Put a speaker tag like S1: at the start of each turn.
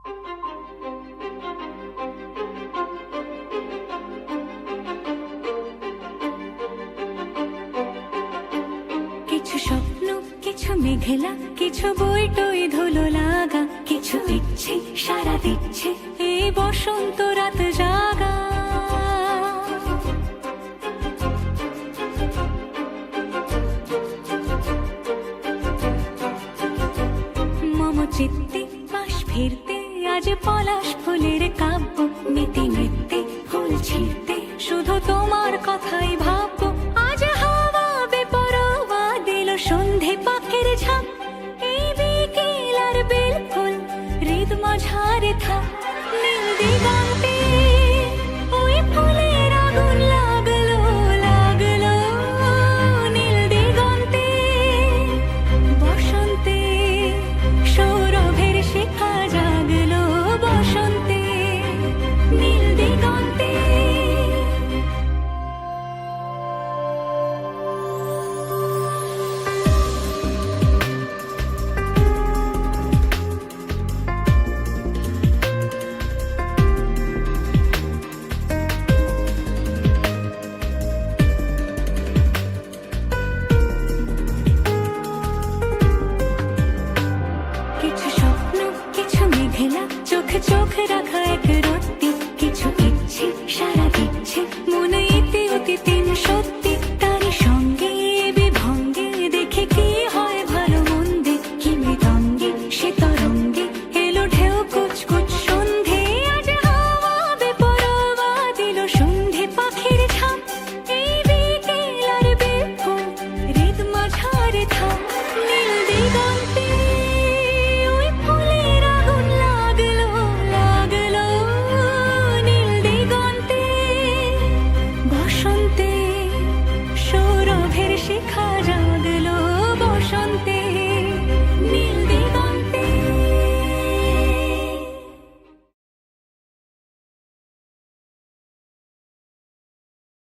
S1: কিছু স্বপ্ন, কিছু মেঘলা, কিছু বই টই ধুলো লাগা, কিছু ইচ্ছে সারা দিচ্ছে এই বসন্ত রাত জাগা। মম চিত্তে পাশ ফিরতে আজ পলাশ ফুলের কাব্য, নিতে নিতে ফুল ছিঁড়তে শুধু তোমার কথাই ভাববো। আজ হাওয়া বেপরোয়া দিল সন্ধে পাখির ঝাঁক, এই বিকেল আর বেল ফুল হৃদ মাঝারে থাক। নীল দিগন্তে ওই ফুলের আগুন লাগলো লাগলো, নীল দিগন্তে বসন্তে সৌরভের শিখা জাগলো, বসন্তে নীল দিগন্তে। কিছু স্বপ্ন, কিছু মেঘলা, চোখে চোখ রাখা এক রোদ।